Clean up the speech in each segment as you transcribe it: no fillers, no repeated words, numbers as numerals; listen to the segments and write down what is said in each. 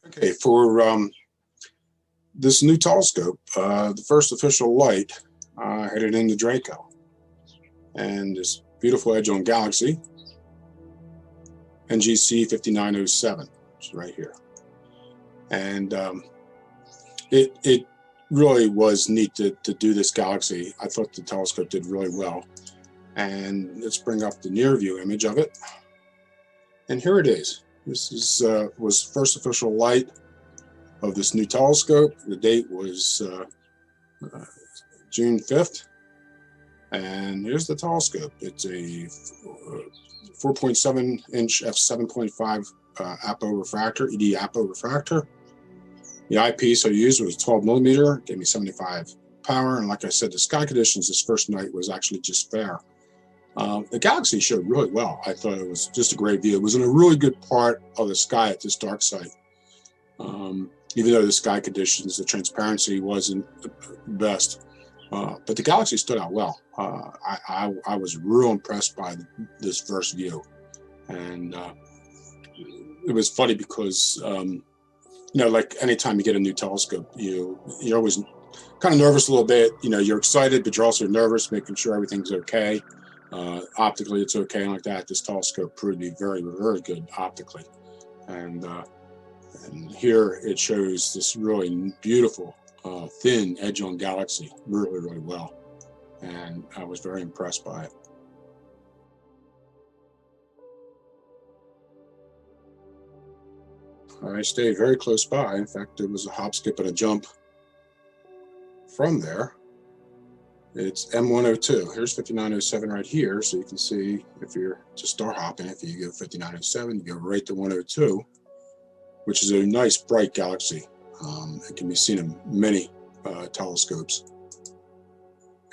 Okay, for this new telescope, the first official light headed into Draco, and this beautiful edge on Galaxy, NGC 5907, which is right here. And it really was neat to do this Galaxy. I thought the telescope did really well. And let's bring up the near view image of it. And here it is. This is was first official light of this new telescope. The date was June 5th. And here's the telescope. It's a 4.7-inch f7.5 Apo refractor, ED Apo refractor. The eyepiece I used was 12 millimeter, gave me 75 power. And like I said, the sky conditions this first night was actually just fair. The Galaxy showed really well. I thought it was just a great view. It was in a really good part of the sky at this dark site. Even though the sky conditions, the transparency wasn't the best. But the Galaxy stood out well. I was real impressed by this first view. And it was funny because, you know, like anytime you get a new telescope, you're always kind of nervous a little bit. You know, you're excited, but you're also nervous, making sure everything's okay. Optically, it's okay and like that. This telescope proved to be very, very good optically. And here it shows this really beautiful, thin edge on Galaxy really, really well. And I was very impressed by it. I stayed very close by. In fact, there was a hop, skip, and a jump from there. It's M102. Here's 5907 right here. So you can see if you're just star hopping, if you go 5907, you go right to 102, which is a nice bright galaxy. It can be seen in many telescopes.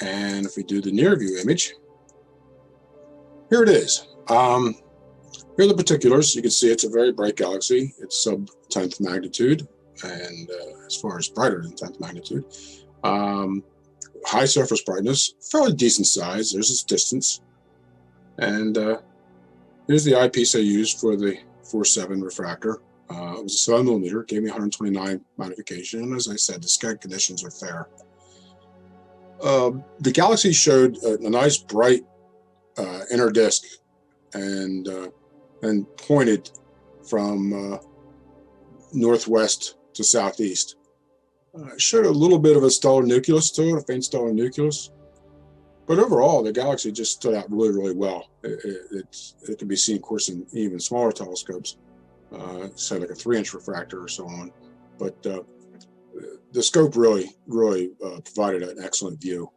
And if we do the near view image, here it is. Here are the particulars. You can see it's a very bright galaxy. It's sub 10th magnitude, and as far as brighter than 10th magnitude. High surface brightness, fairly decent size. There's its distance. And here's the eyepiece I used for the 4.7 refractor. It was a 7 millimeter, gave me 129 magnification. And as I said, the sky conditions are fair. The Galaxy showed a nice bright inner disk and pointed from northwest to southeast. Showed a little bit of a stellar nucleus to it, a faint stellar nucleus. But overall, the Galaxy just stood out really, really well. It can be seen, of course, in even smaller telescopes, say like a 3-inch refractor or so on. But the scope really provided an excellent view.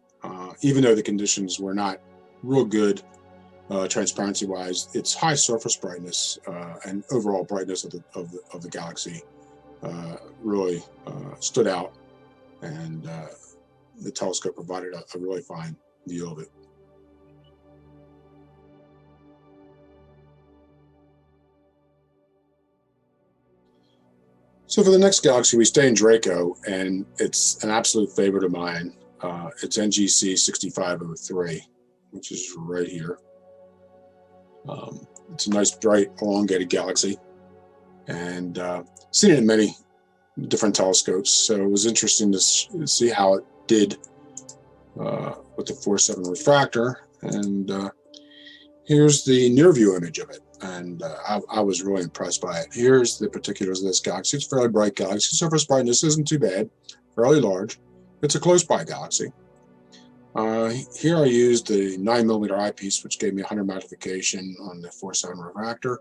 Even though the conditions were not real good transparency-wise, its high surface brightness and overall brightness of the Galaxy really stood out, and the telescope provided a really fine view of it. So for the next Galaxy, we stay in Draco, and it's an absolute favorite of mine. It's NGC 6503, which is right here. It's a nice, bright, elongated galaxy, and seen it in many different telescopes. So it was interesting to see how it did with the 4.7 refractor. And here's the near view image of it. And I was really impressed by it. Here's the particulars of this galaxy. It's a fairly bright galaxy. Surface brightness isn't too bad, fairly large. It's a close by galaxy. Here I used the 9 millimeter eyepiece, which gave me 100 magnification on the 4.7 refractor.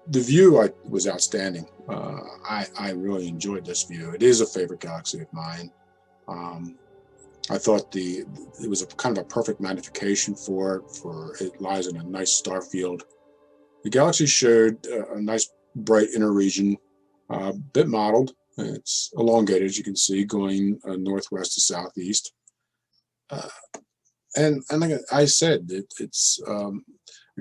The view was outstanding. I really enjoyed this view. It is a favorite galaxy of mine. I thought it was a kind of a perfect magnification for it lies in a nice star field. The Galaxy showed a nice bright inner region, a bit mottled. It's elongated, as you can see, going northwest to southeast. And like I said, it's a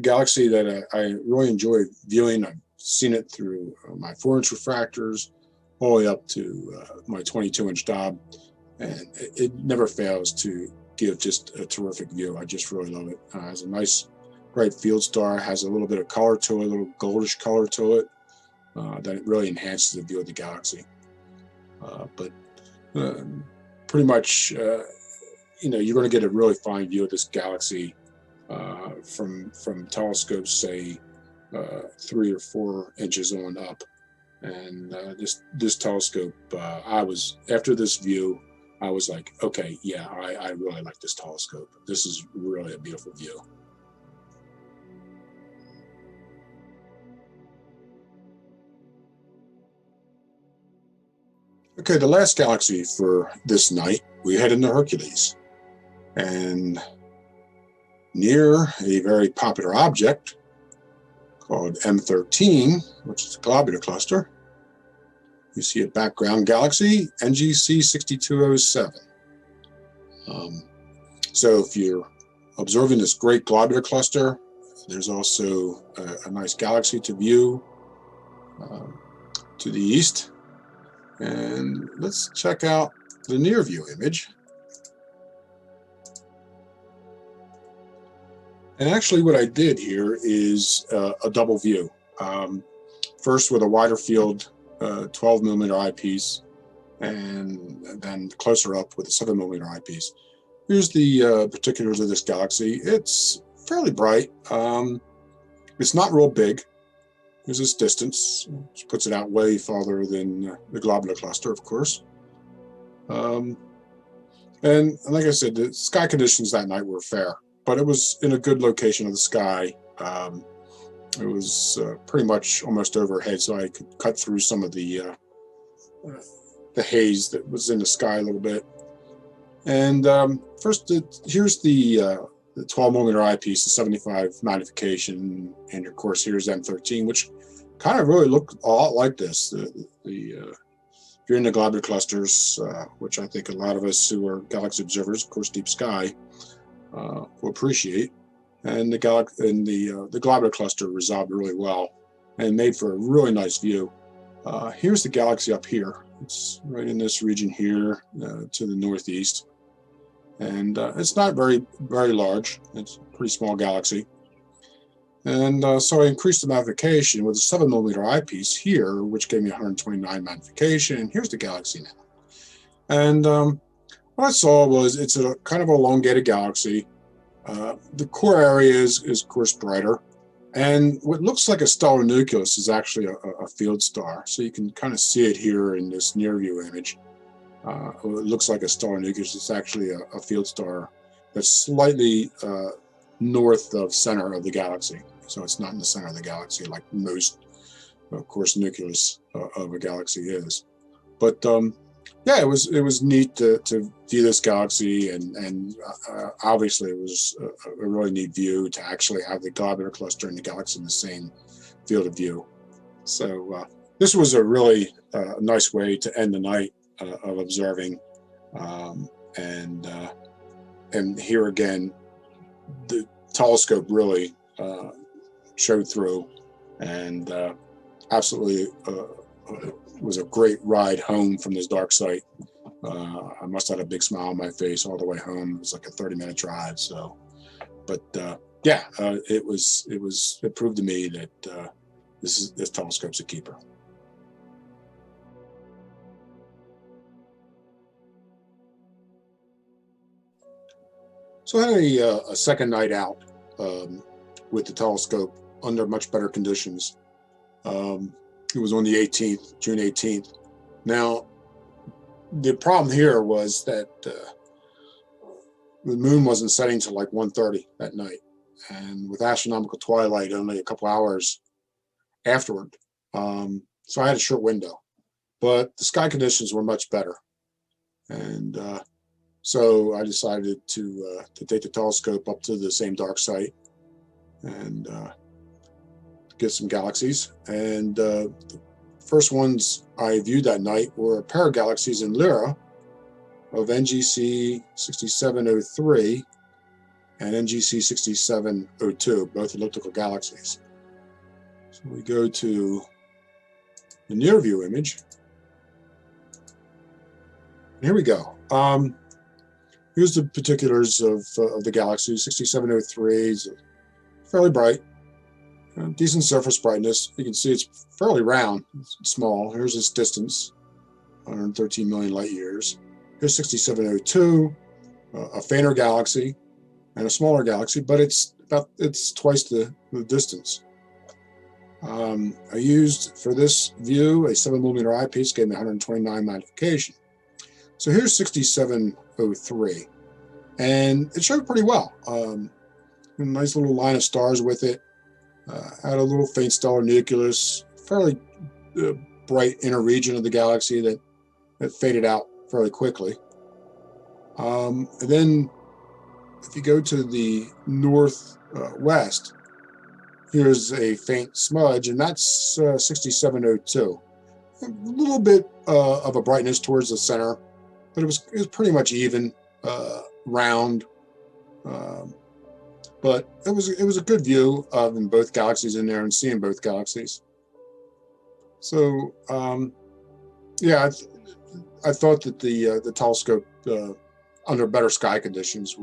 galaxy that I really enjoy viewing. I've seen it through my 4-inch refractors all the way up to my 22-inch Dob, and it never fails to give just a terrific view. I just really love it. It has a nice bright field star, has a little bit of color to it, a little goldish color to it. that it really enhances the view of the galaxy. But pretty much, you're going to get a really fine view of this galaxy from telescopes, say 3 or 4 inches on up. And this telescope, after this view, I was like, okay, yeah, I really like this telescope. This is really a beautiful view. Okay, the last galaxy for this night, we head into Hercules. And near a very popular object called M13, which is a globular cluster, you see a background galaxy, NGC 6207. So if you're observing this great globular cluster, there's also a nice galaxy to view to the east. And let's check out the near view image. And actually what I did here is a double view. First with a wider field 12 millimeter eyepiece, and then closer up with a 7 millimeter eyepiece. Here's the particulars of this galaxy. It's fairly bright. It's not real big. There's this distance, which puts it out way farther than the globular cluster, of course. And like I said, the sky conditions that night were fair, but it was in a good location of the sky. It was pretty much almost overhead, so I could cut through some of the haze that was in the sky a little bit. And first, here's the 12 millimeter eyepiece, the 75 magnification, and of course here's M13, which kind of really look a lot like this. If you're in the globular clusters, which I think a lot of us who are galaxy observers, of course, deep sky, will appreciate. And the globular cluster resolved really well and made for a really nice view. Here's the galaxy up here. It's right in this region here to the northeast. And it's not very, very large. It's a pretty small galaxy. And so I increased the magnification with a 7 millimeter eyepiece here, which gave me 129 magnification. And here's the galaxy now. And what I saw was it's a kind of elongated galaxy. The core area is of course brighter, and what looks like a stellar nucleus is actually a field star. So you can kind of see it here in this near view image. It looks like a stellar nucleus. It's actually a field star that's slightly north of center of the galaxy. So it's not in the center of the galaxy like most, of course, nucleus of a galaxy is. But yeah, it was neat to view this galaxy, and obviously it was a really neat view to actually have the globular cluster and the galaxy in the same field of view. So this was a really nice way to end the night of observing, and here again, the telescope really showed through, and absolutely was a great ride home from this dark site. I must have had a big smile on my face all the way home. It was like a 30-minute drive. So, but yeah, it proved to me that this telescope's a keeper. So I had a second night out with the telescope under much better conditions. It was on the 18th, June 18th. Now, the problem here was that the moon wasn't setting till like 1:30 that night. And with astronomical twilight only a couple hours afterward. So I had a short window. But the sky conditions were much better. And so I decided to take the telescope up to the same dark site and get some galaxies. And the first ones I viewed that night were a pair of galaxies in Lyra of NGC 6703 and NGC 6702, both elliptical galaxies. So we go to the near view image. Here we go. Here's the particulars of the galaxy. 6703 is fairly bright. Decent surface brightness. You can see it's fairly round, it's small. Here's its distance, 113 million light years. Here's 6702, a fainter galaxy and a smaller galaxy, but it's twice the distance. I used for this view a 7mm eyepiece, gave me 129 magnification. So here's 6703, and it showed pretty well. A nice little line of stars with it. Had a little faint stellar nucleus, fairly bright inner region of the galaxy that faded out fairly quickly. And then if you go to the northwest, here's a faint smudge, and that's 6702. A little bit of a brightness towards the center, but it was pretty much even, round. But it was a good view of in both galaxies in there and seeing both galaxies. So yeah, I thought that the telescope under better sky conditions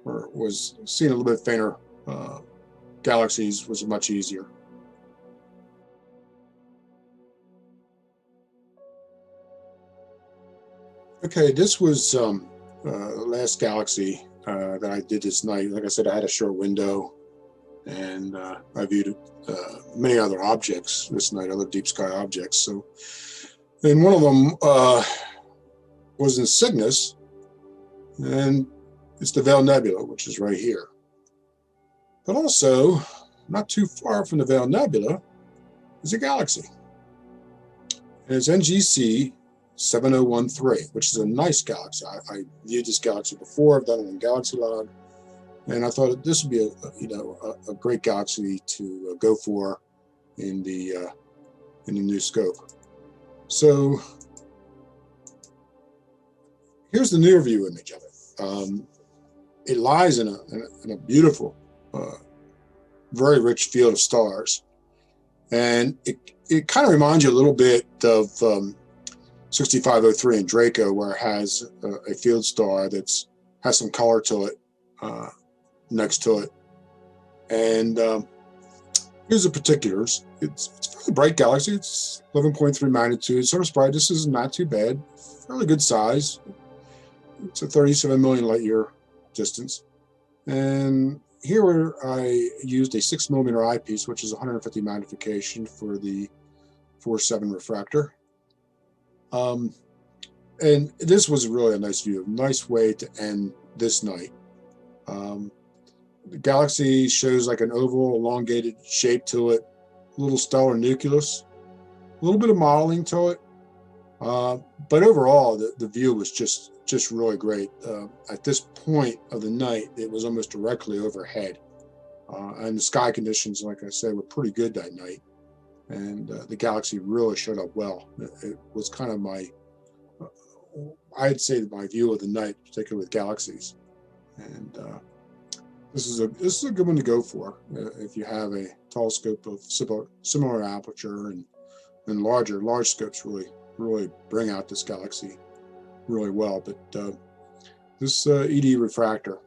was seeing a little bit fainter galaxies was much easier. Okay, this was the last galaxy that I did this night. Like I said, I had a short window, and I viewed many other objects this night, other deep sky objects. So, and one of them was in Cygnus, and it's the Veil Nebula, which is right here. But also, not too far from the Veil Nebula is a galaxy, and it's NGC 7013, which is a nice galaxy. I viewed this galaxy before. I've done it in Galaxy Log, and I thought this would be a great galaxy to go for in the new scope. So here's the near view image of it. It lies in a beautiful, very rich field of stars, and it kind of reminds you a little bit of 6503 in Draco, where it has a field star that's has some color to it next to it. And here's the particulars. It's a fairly bright galaxy. It's 11.3 magnitude. Surface brightness is not too bad. Fairly good size. It's a 37 million light year distance. And here I used a 6mm eyepiece, which is 150 magnification for the 4.7 refractor. And this was really a nice view, a nice way to end this night. The galaxy shows like an oval, elongated shape to it, a little stellar nucleus, a little bit of modeling to it. But overall, the view was just really great. At this point of the night, it was almost directly overhead. And the sky conditions, like I said, were pretty good that night. And the galaxy really showed up well. It was kind of I'd say my view of the night, particularly with galaxies. And this is a good one to go for if you have a telescope of similar aperture and large scopes really bring out this galaxy really well. But this ED refractor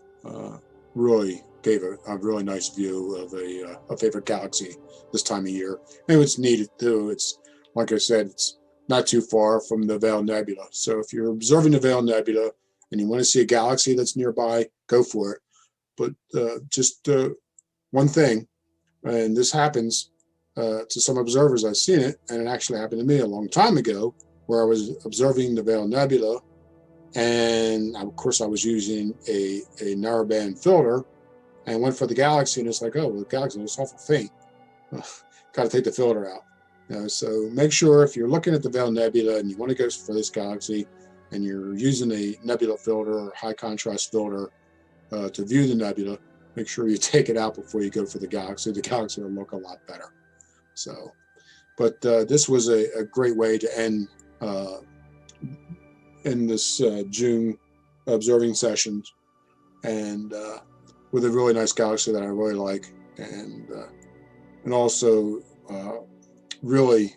really gave a really nice view of a favorite galaxy this time of year. And it's needed too. It's, like I said, it's not too far from the Veil Nebula. So if you're observing the Veil Nebula and you want to see a galaxy that's nearby, go for it. But just one thing, and this happens to some observers, I've seen it, and it actually happened to me a long time ago, where I was observing the Veil Nebula, and of course I was using a narrowband filter, and went for the galaxy, and it's like, oh, well, the galaxy is awful faint. Got to take the filter out. So make sure if you're looking at the Veil Nebula and you want to go for this galaxy, and you're using a nebula filter or high contrast filter to view the nebula, make sure you take it out before you go for the galaxy. The galaxy will look a lot better. So, but this was a great way to end this June observing sessions, and with a really nice galaxy that I really like, and also really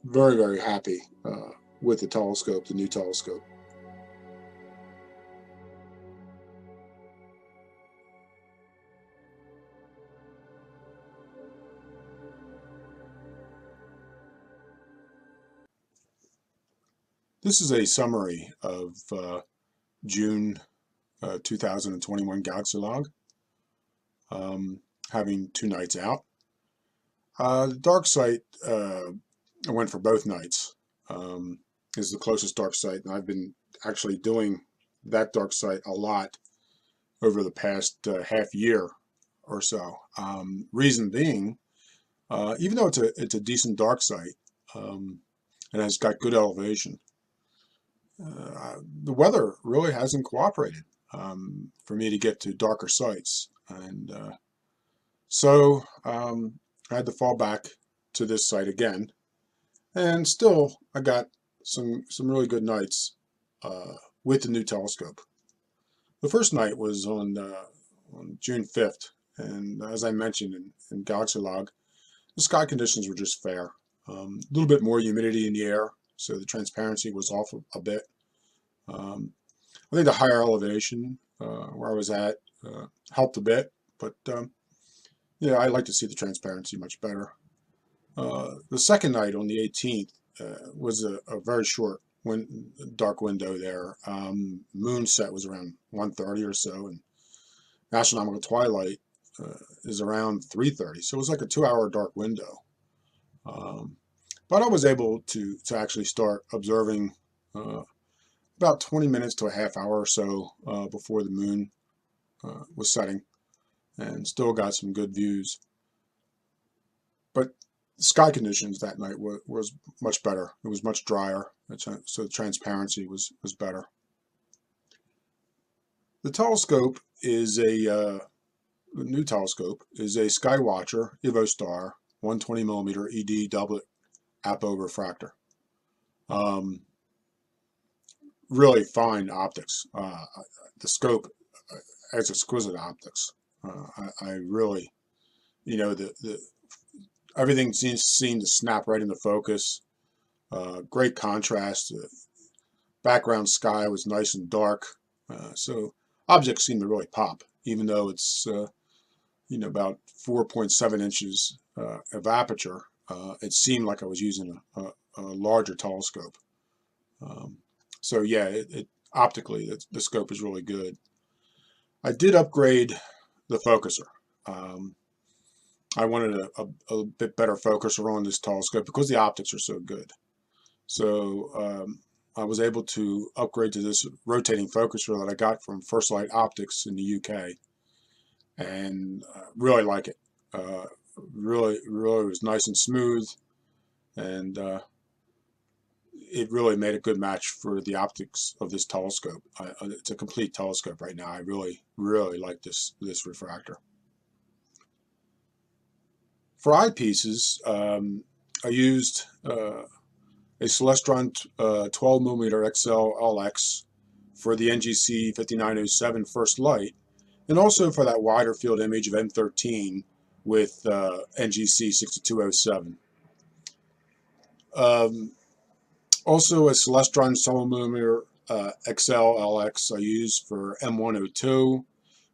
very, very happy with the telescope, the new telescope. This is a summary of June 2021 Galaxy log, having 2 nights out. The dark site, I went for both nights, is the closest dark site, and I've been actually doing that dark site a lot over the past half year or so. Reason being, even though it's a decent dark site, and it's got good elevation, the weather really hasn't cooperated for me to get to darker sites, and so I had to fall back to this site again, and still I got some really good nights with the new telescope. The first night was on June 5th, and as I mentioned in Galaxy log, the sky conditions were just fair. A little bit more humidity in the air, so the transparency was off a bit. I think the higher elevation where I was at helped a bit, but yeah, I like to see the transparency much better. The second night on the 18th was a very short dark window there. Moon set was around 1:30 or so, and astronomical twilight is around 3:30, so it was like a 2-hour dark window. But I was able to actually start observing about 20 minutes to a half hour or so before the moon was setting, and still got some good views. But the sky conditions that night was much better. It was much drier, so the transparency was better. The telescope is the new telescope is a Skywatcher EvoStar 120mm ED doublet apo refractor. Really fine optics. The scope has exquisite optics. I really, everything seemed to snap right into focus. Great contrast. Background sky was nice and dark, so objects seemed to really pop, even though it's about 4.7 inches of aperture. It seemed like I was using a larger telescope. So yeah, optically the scope is really good. I did upgrade the focuser. I wanted a bit better focuser on this telescope because the optics are so good. So I was able to upgrade to this rotating focuser that I got from First Light Optics in the UK, and really like it. Really was nice and smooth, and it really made a good match for the optics of this telescope. It's a complete telescope right now. I really like this refractor. For eyepieces, I used a Celestron 12mm XL LX for the NGC 5907 First Light, and also for that wider field image of M13 with NGC 6207. Also a Celestron 7mm XL LX I used for M102,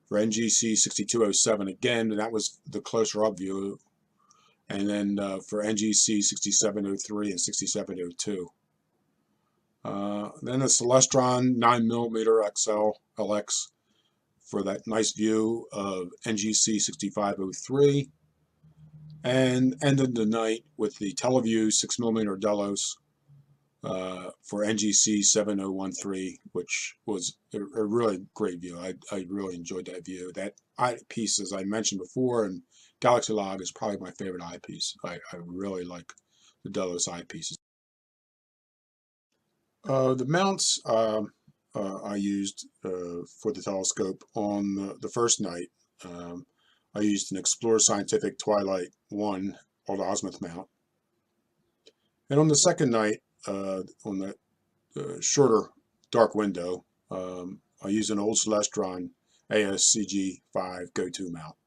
for NGC 6207 again, and that was the closer up view, and then for NGC 6703 and 6702. Then a Celestron 9mm XL LX for that nice view of NGC 6503, and ended the night with the Teleview 6mm Delos for NGC 7013, which was a really great view. I really enjoyed that view. That eyepiece, as I mentioned before, and Galaxy log is probably my favorite eyepiece. I really like the Delos eyepieces. The mounts I used for the telescope on the first night, I used an Explorer Scientific Twilight 1 old azimuth mount. And on the second night, on that shorter dark window, I used an old Celestron ASCG 5 go-to mount.